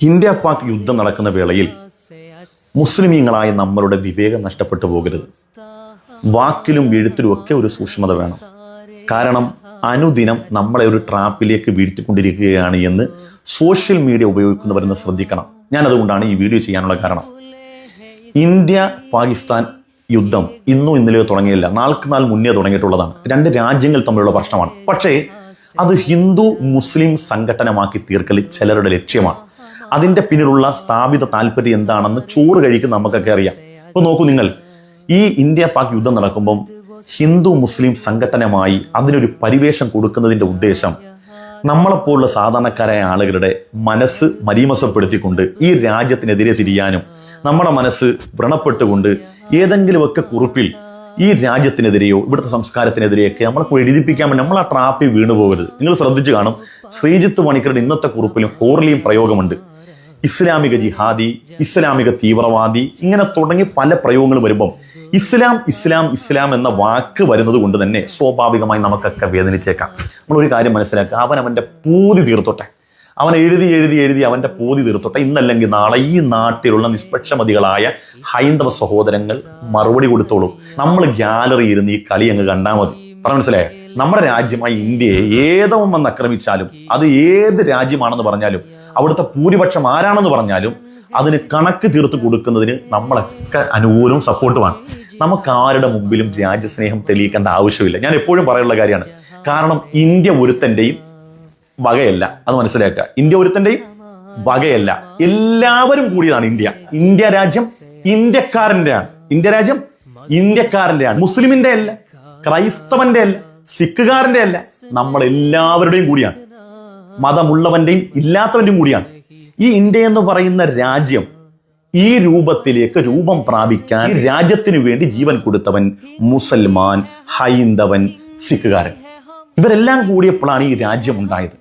India Pak യുദ്ധം നടക്കുന്ന വേളയിൽ മുസ്ലിമീങ്ങളായ നമ്മളുടെ വിവേകം നഷ്ടപ്പെട്ടു പോകരുത്. വാക്കിലും എഴുത്തിലും ഒക്കെ ഒരു സൂക്ഷ്മത വേണം. കാരണം അനുദിനം നമ്മളെ ഒരു ട്രാപ്പിലേക്ക് വീഴ്ത്തിക്കൊണ്ടിരിക്കുകയാണ് എന്ന് സോഷ്യൽ മീഡിയ ഉപയോഗിക്കുന്നവരെന്ന് ശ്രദ്ധിക്കണം. ഞാനതുകൊണ്ടാണ് ഈ വീഡിയോ ചെയ്യാനുള്ള കാരണം. ഇന്ത്യ പാകിസ്ഥാൻ യുദ്ധം ഇന്നോ ഇന്നലെയോ തുടങ്ങിയില്ല, നാൾക്ക് നാൾ മുന്നേ തുടങ്ങിയിട്ടുള്ളതാണ്. രണ്ട് രാജ്യങ്ങൾ തമ്മിലുള്ള പ്രശ്നമാണ്. പക്ഷേ അത് ഹിന്ദു മുസ്ലിം സംഘടനമാക്കി തീർക്കൽ ചിലരുടെ ലക്ഷ്യമാണ്. അതിന്റെ പിന്നിലുള്ള സ്ഥാപിത താല്പര്യം എന്താണെന്ന് ചോറ് കഴിക്കുന്ന നമുക്കൊക്കെ അറിയാം. ഇപ്പൊ നോക്കൂ നിങ്ങൾ, ഈ ഇന്ത്യ പാക് യുദ്ധം നടക്കുമ്പം ഹിന്ദു മുസ്ലിം സംഘടനമായി അതിനൊരു പരിവേഷം കൊടുക്കുന്നതിന്റെ ഉദ്ദേശം നമ്മളെപ്പോലുള്ള സാധാരണക്കാരായ ആളുകളുടെ മനസ്സ് മലീമസപ്പെടുത്തിക്കൊണ്ട് ഈ രാജ്യത്തിനെതിരെ തിരിയാനും നമ്മുടെ മനസ്സ് വ്രണപ്പെട്ടുകൊണ്ട് ഏതെങ്കിലുമൊക്കെ കുറിപ്പിൽ ഈ രാജ്യത്തിനെതിരെയോ ഇവിടുത്തെ സംസ്കാരത്തിനെതിരെയൊക്കെ നമ്മളെ എഴുതിപ്പിക്കാൻ വേണ്ടി നമ്മൾ ആ ട്രാപ്പിൽ വീണു പോകരുത്. നിങ്ങൾ ശ്രദ്ധിച്ചു കാണും, ശ്രീജിത്ത് പണിക്കരുടെ ഇന്നത്തെ കുറിപ്പിലും ഹോർലിയും പ്രയോഗമുണ്ട്. ഇസ്ലാമിക ജിഹാദി, ഇസ്ലാമിക തീവ്രവാദി, ഇങ്ങനെ തുടങ്ങി പല പ്രയോഗങ്ങൾ വരുമ്പം ഇസ്ലാം ഇസ്ലാം ഇസ്ലാം എന്ന വാക്ക് വരുന്നത് കൊണ്ട് തന്നെ സ്വാഭാവികമായി നമുക്കൊക്കെ വേദനിച്ചേക്കാം. നമ്മളൊരു കാര്യം മനസ്സിലാക്കുക, അവന്റെ പൂതി തീർത്തോട്ടെ, അവൻ എഴുതി എഴുതി എഴുതി അവന്റെ പൂതി തീർത്തോട്ടെ. ഇന്നല്ലെങ്കിൽ നാളെ ഈ നാട്ടിലുള്ള നിഷ്പക്ഷമതികളായ ഹൈന്ദവ സഹോദരങ്ങൾ മറുപടി കൊടുത്തോളൂ. നമ്മൾ ഗ്യാലറി ഇരുന്ന് ഈ കളി അങ്ങ് കണ്ടാൽ മതി. പറഞ്ഞ മനസ്സിലായോ? നമ്മുടെ രാജ്യമായ ഇന്ത്യയെ ഏതവൻ വന്ന് ആക്രമിച്ചാലും, അത് ഏത് രാജ്യമാണെന്ന് പറഞ്ഞാലും, അവിടുത്തെ ഭൂരിപക്ഷം ആരാണെന്ന് പറഞ്ഞാലും അതിന് കണക്ക് തീർത്ത് കൊടുക്കുന്നതിന് നമ്മളൊക്കെ അനുകൂലവും സപ്പോർട്ടുമാണ്. നമുക്ക് ആരുടെ മുമ്പിലും രാജ്യസ്നേഹം തെളിയിക്കേണ്ട ആവശ്യമില്ല. ഞാൻ എപ്പോഴും പറയാനുള്ള കാര്യമാണ്. കാരണം ഇന്ത്യ ഒരുത്തന്റെയും വകയല്ല, അത് മനസ്സിലാക്കുക. ഇന്ത്യ ഒരുത്തന്റെയും വകയല്ല, എല്ലാവരും കൂടിയതാണ് ഇന്ത്യ. ഇന്ത്യ രാജ്യം ഇന്ത്യക്കാരൻ്റെയാണ്. ഇന്ത്യ രാജ്യം ഇന്ത്യക്കാരൻ്റെയാണ്. മുസ്ലിമിന്റെ അല്ല, ക്രൈസ്തവന്റെ അല്ല, സിഖുകാരന്റെ അല്ല, നമ്മളെല്ലാവരുടെയും കൂടിയാണ്. മതമുള്ളവന്റെയും ഇല്ലാത്തവന്റെയും കൂടിയാണ്. ഈ ഇന്ത്യ എന്ന് പറയുന്ന രാജ്യം ഈ രൂപത്തിലേക്ക് രൂപം പ്രാപിക്കാൻ രാജ്യത്തിന് വേണ്ടി ജീവൻ കൊടുത്തവൻ മുസൽമാൻ, ഹൈന്ദവൻ, സിഖുകാരൻ, ഇവരെല്ലാം കൂടിയപ്പോഴാണ് ഈ രാജ്യം ഉണ്ടായത്.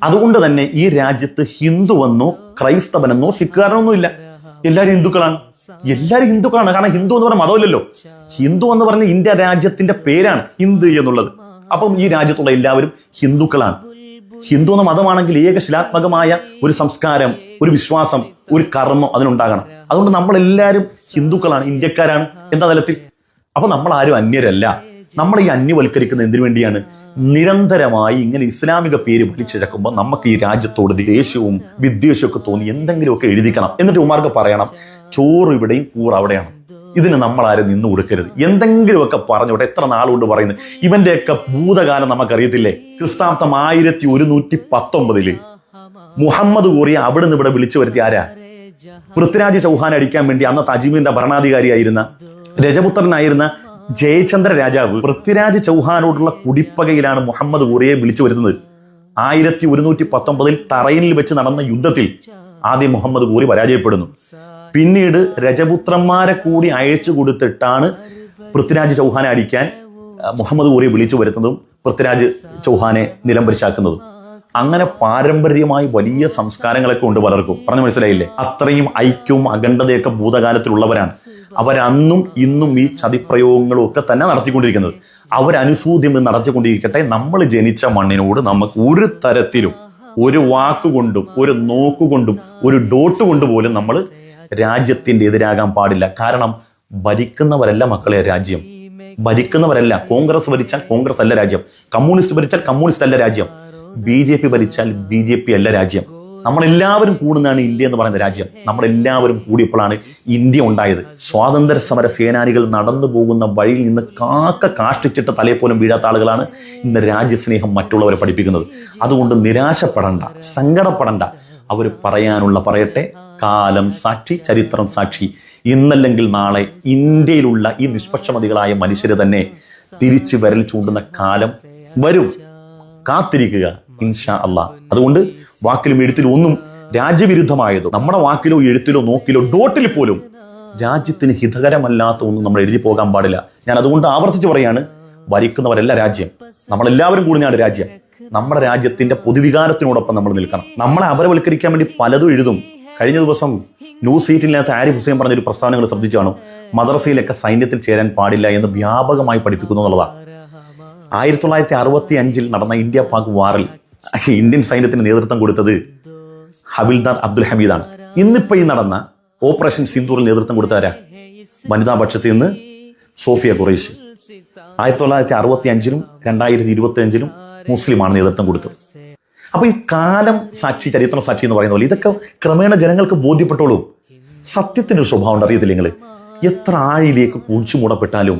അതുകൊണ്ട് തന്നെ ഈ രാജ്യത്ത് ഹിന്ദുവെന്നോ ക്രൈസ്തവനെന്നോ സിഖുകാരനൊന്നോ ഇല്ല. എല്ലാവരും ഹിന്ദുക്കളാണ്. എല്ലാവരും ഹിന്ദുക്കളാണ്. കാരണം ഹിന്ദു എന്ന് പറഞ്ഞ മതമില്ലല്ലോ. ഹിന്ദു എന്ന് പറഞ്ഞ ഇന്ത്യ രാജ്യത്തിന്റെ പേരാണ് ഹിന്ദു എന്നുള്ളത്. അപ്പം ഈ രാജ്യത്തുള്ള എല്ലാവരും ഹിന്ദുക്കളാണ്. ഹിന്ദു എന്ന മതമാണെങ്കിൽ ഏകശിലാത്മകമായ ഒരു സംസ്കാരം, ഒരു വിശ്വാസം, ഒരു കർമ്മം അതിനുണ്ടാകണം. അതുകൊണ്ട് നമ്മളെല്ലാവരും ഹിന്ദുക്കളാണ്, ഇന്ത്യക്കാരാണ് എന്ന തലത്തിൽ. അപ്പൊ നമ്മൾ ആരും അന്യരല്ല. നമ്മൾ ഈ അന്യവൽക്കരിക്കുന്ന എന്തിനു വേണ്ടിയാണ്? നിരന്തരമായി ഇങ്ങനെ ഇസ്ലാമിക പേര് വലിച്ചിഴക്കുമ്പോൾ നമുക്ക് ഈ രാജ്യത്തോട് ദേഷ്യവും വിദ്വേഷവും ഒക്കെ തോന്നി എന്തെങ്കിലുമൊക്കെ എഴുതിക്കണം. എന്നിട്ട് ഉമാർക്ക് പറയണം ചോറ് ഇവിടെയും കൂറ് അവിടെയാണ്. ഇതിന് നമ്മൾ ആരും നിന്നു കൊടുക്കരുത്. എന്തെങ്കിലുമൊക്കെ പറഞ്ഞോട്ടെ. എത്ര നാളുകൊണ്ട് പറയുന്നത്. ഇവന്റെയൊക്കെ ഭൂതകാലം നമുക്കറിയത്തില്ലേ? ക്രിസ്താബ്ദം 1119 മുഹമ്മദ് ഘോറിയെ അവിടെ നിന്ന് ഇവിടെ വിളിച്ചു വരുത്തി ആരാ? പൃഥ്വിരാജ് ചൗഹാൻ അടിക്കാൻ വേണ്ടി അന്നത്തെ അജ്മീറിന്റെ ഭരണാധികാരിയായിരുന്ന രജപുത്രനായിരുന്ന ജയചന്ദ്ര രാജാവ് പൃഥ്വിരാജ് ചൗഹാനോടുള്ള കുടിപ്പകയിലാണ് മുഹമ്മദ് ഘോറിയെ വിളിച്ചു വരുന്നത്. 1119 തറയിനിൽ വെച്ച് നടന്ന യുദ്ധത്തിൽ ആദ്യം മുഹമ്മദ് ഘോറി പരാജയപ്പെടുന്നു. പിന്നീട് രജപുത്രന്മാരെ കൂടി അയച്ചു കൊടുത്തിട്ടാണ് പൃഥ്വിരാജ് ചൗഹാനെ അടിക്കാൻ മുഹമ്മദ് ഘോറിയെ വിളിച്ചു വരുത്തുന്നതും പൃഥ്വിരാജ് ചൗഹാനെ നിലംപരിശാക്കുന്നതും. അങ്ങനെ പാരമ്പര്യമായി വലിയ സംസ്കാരങ്ങളൊക്കെ ഉണ്ട് പലർക്കും. പറഞ്ഞു മനസ്സിലായില്ലേ? അത്രയും ഐക്യവും അഖണ്ഡതയൊക്കെ ഭൂതകാലത്തിലുള്ളവരാണ്. അവരന്നും ഇന്നും ഈ ചതിപ്രയോഗങ്ങളും ഒക്കെ തന്നെ നടത്തിക്കൊണ്ടിരിക്കുന്നത്. അവരനുസൂദ്യം നടത്തിക്കൊണ്ടിരിക്കട്ടെ. നമ്മൾ ജനിച്ച മണ്ണിനോട് നമുക്ക് ഒരു തരത്തിലും ഒരു വാക്കുകൊണ്ടും ഒരു നോക്കുകൊണ്ടും ഒരു ഡോട്ട് കൊണ്ട് പോലും നമ്മൾ രാജ്യത്തിന്റെ എതിരാകാൻ പാടില്ല. കാരണം ഭരിക്കുന്നവരല്ല മക്കളെ രാജ്യം. ഭരിക്കുന്നവരല്ല. കോൺഗ്രസ് ഭരിച്ചാൽ കോൺഗ്രസ് അല്ല രാജ്യം, കമ്മ്യൂണിസ്റ്റ് ഭരിച്ചാൽ കമ്മ്യൂണിസ്റ്റ് അല്ല രാജ്യം, BJP ഭരിച്ചാൽ BJP അല്ല രാജ്യം. നമ്മളെല്ലാവരും കൂടുന്നതാണ് ഇന്ത്യ എന്ന് പറയുന്ന രാജ്യം. നമ്മളെല്ലാവരും കൂടിയപ്പോഴാണ് ഇന്ത്യ ഉണ്ടായത്. സ്വാതന്ത്ര്യ സമര സേനാനികൾ നടന്നു പോകുന്ന വഴിയിൽ നിന്ന് കാഷ്ടിച്ചിട്ട് തലയെ പോലും വീഴാത്ത ആളുകളാണ് ഇന്ന് രാജ്യസ്നേഹം മറ്റുള്ളവരെ പഠിപ്പിക്കുന്നത്. അതുകൊണ്ട് നിരാശപ്പെടണ്ട, സങ്കടപ്പെടണ്ട. അവർ പറയാനുള്ള പറയട്ടെ. കാലം സാക്ഷി, ചരിത്രം സാക്ഷി. ഇന്നല്ലെങ്കിൽ നാളെ ഇന്ത്യയിലുള്ള ഈ നിഷ്പക്ഷമതികളായ മനുഷ്യര് തന്നെ തിരിച്ചു വിരൽ ചൂണ്ടുന്ന കാലം വരും. കാത്തിരിക്കുക ഇൻഷാ അല്ലാഹ്. അതുകൊണ്ട് വാക്കിലും എഴുത്തിലും ഒന്നും രാജ്യവിരുദ്ധമായതോ നമ്മുടെ വാക്കിലോ എഴുത്തിലോ നോക്കിലോ ഡോട്ടിൽ പോലും രാജ്യത്തിന് ഹിതകരമല്ലാത്ത ഒന്നും നമ്മൾ എഴുതി പോകാൻ പാടില്ല. ഞാൻ അതുകൊണ്ട് ആവർത്തിച്ച് പറയാണ്, ഭരിക്കുന്നവരല്ല രാജ്യം, നമ്മളെല്ലാവരും കൂടുന്നതാണ് രാജ്യം. നമ്മുടെ രാജ്യത്തിന്റെ പൊതുവികാരത്തിനോടൊപ്പം നമ്മൾ നിൽക്കണം. നമ്മളെ അപരവൽക്കരിക്കാൻ വേണ്ടി പലതും എഴുതും. കഴിഞ്ഞ ദിവസം ന്യൂസ് 18 ആരിഫ് ഹുസൈൻ പറഞ്ഞൊരു പ്രസ്താവനകൾ ശ്രദ്ധിച്ചു കാണും. മദ്രസയിലൊക്കെ സൈന്യത്തിൽ ചേരാൻ പാടില്ല എന്ന് വ്യാപകമായി പഠിപ്പിക്കുന്നു എന്നുള്ളതാണ്. 1965 നടന്ന ഇന്ത്യ പാക് വാറിൽ ഇന്ത്യൻ സൈന്യത്തിന് നേതൃത്വം കൊടുത്തത് ഹവിൽദാർ അബ്ദുൽ ഹമീദാണ്. ഇന്നിപ്പോ ഈ നടന്ന ഓപ്പറേഷൻ സിന്ദൂറിൽ നേതൃത്വം കൊടുത്താരാ? വനിതാ പക്ഷത്തിൽ നിന്ന് സോഫിയ ഖുറൈശി. 1965-ലും 2025-ലും മുസ്ലിമാണ് നേതൃത്വം കൊടുത്തത്. അപ്പൊ ഈ കാലം സാക്ഷി, ചരിത്രം സാക്ഷി എന്ന് പറയുന്ന പോലെ ഇതൊക്കെ ക്രമേണ ജനങ്ങൾക്ക് ബോധ്യപ്പെട്ടോളൂ. സത്യത്തിന്റെ ഒരു സ്വഭാവം ഉണ്ട്, അറിയത്തില്ല നിങ്ങൾ? എത്ര ആഴിലേക്ക് കുഴിച്ചു മൂടപ്പെട്ടാലും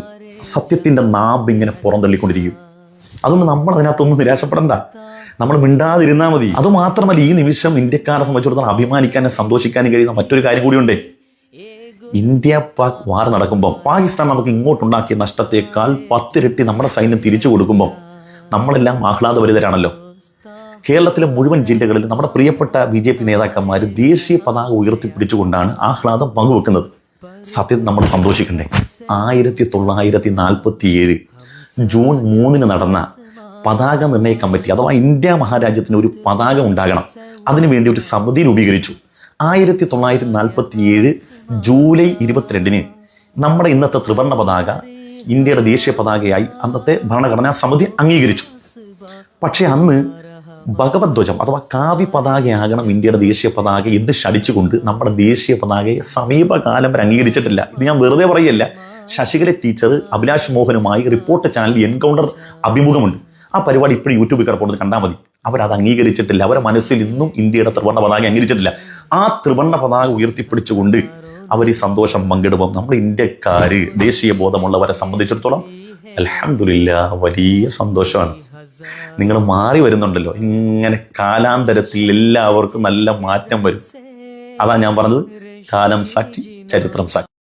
സത്യത്തിന്റെ നാമ്പ് ഇങ്ങനെ പുറന്തള്ളിക്കൊണ്ടിരിക്കും. അതുകൊണ്ട് നമ്മൾ അതിനകത്തൊന്നും നിരാശപ്പെടണ്ട, നമ്മൾ മിണ്ടാതിരുന്നാൽ മതി. അതുമാത്രമല്ല, ഈ നിമിഷം ഇന്ത്യക്കാരെ സംബന്ധിച്ചിടത്തോളം അഭിമാനിക്കാനും സന്തോഷിക്കാനും കഴിയുന്ന മറ്റൊരു കാര്യം കൂടിയുണ്ട്. ഇന്ത്യ പാക് വാർ നടക്കുമ്പോൾ പാകിസ്ഥാൻ നമുക്ക് ഇങ്ങോട്ടുണ്ടാക്കിയ നഷ്ടത്തേക്കാൾ 10 ഇരട്ടി നമ്മുടെ സൈന്യം തിരിച്ചു കൊടുക്കുമ്പോൾ നമ്മളെല്ലാം ആഹ്ലാദഭരിതരാണല്ലോ. കേരളത്തിലെ മുഴുവൻ ജില്ലകളിൽ നമ്മുടെ പ്രിയപ്പെട്ട BJP നേതാക്കന്മാർ ദേശീയ പതാക ഉയർത്തിപ്പിടിച്ചുകൊണ്ടാണ് ആഹ്ലാദം പങ്കുവെക്കുന്നത്. സത്യത്തിൽ നമ്മൾ സന്തോഷിക്കണ്ടേ? 1947 ജൂൺ 3 നടന്ന പതാക നിർണയ കമ്മിറ്റി, അഥവാ ഇന്ത്യ മഹാരാജ്യത്തിന് ഒരു പതാക ഉണ്ടാകണം, അതിനുവേണ്ടി ഒരു സമിതി രൂപീകരിച്ചു. 1947 ജൂലൈ 22 നമ്മുടെ ഇന്നത്തെ ത്രിവർണ്ണ പതാക ഇന്ത്യയുടെ ദേശീയ പതാകയായി അന്നത്തെ ഭരണഘടനാ സമിതി അംഗീകരിച്ചു. പക്ഷെ അന്ന് ഭഗവധ്വജം അഥവാ കാവ്യ പതാകയാകണം ഇന്ത്യയുടെ ദേശീയ പതാക എന്ന് ശടിച്ചുകൊണ്ട് നമ്മുടെ ദേശീയ പതാകയെ സമീപകാലം വരെ അംഗീകരിച്ചിട്ടില്ല. ഇത് ഞാൻ വെറുതെ പറയല്ല. ശശികല ടീച്ചർ അഭിലാഷ് മോഹനുമായി റിപ്പോർട്ട് ചാനലിൽ എൻകൗണ്ടർ അഭിമുഖമുണ്ട്. ആ പരിപാടി ഇപ്പോഴും യൂട്യൂബിൽ കിടപ്പുണ്ട്, കണ്ടാൽ മതി. അവരത് അംഗീകരിച്ചിട്ടില്ല. അവരുടെ മനസ്സിൽ ഇന്നും ഇന്ത്യയുടെ ത്രിവർണ്ണ പതാക അംഗീകരിച്ചിട്ടില്ല. ആ ത്രിവർണ്ണ പതാക ഉയർത്തിപ്പിടിച്ചുകൊണ്ട് അവർ ഈ സന്തോഷം പങ്കിടുമ്പോൾ നമ്മൾ ഇന്ത്യക്കാര്, ദേശീയ ബോധമുള്ളവരെ സംബന്ധിച്ചിടത്തോളം അൽഹംദുലില്ലാഹ് വലിയ സന്തോഷമാണ്. നിങ്ങൾ മാറി വരുന്നുണ്ടല്ലോ, ഇങ്ങനെ കാലാന്തരത്തിൽ എല്ലാവർക്കും നല്ല മാറ്റം വരും. അതാ ഞാൻ പറഞ്ഞത്, കാലം സാക്ഷി, ചരിത്രം സാക്ഷി.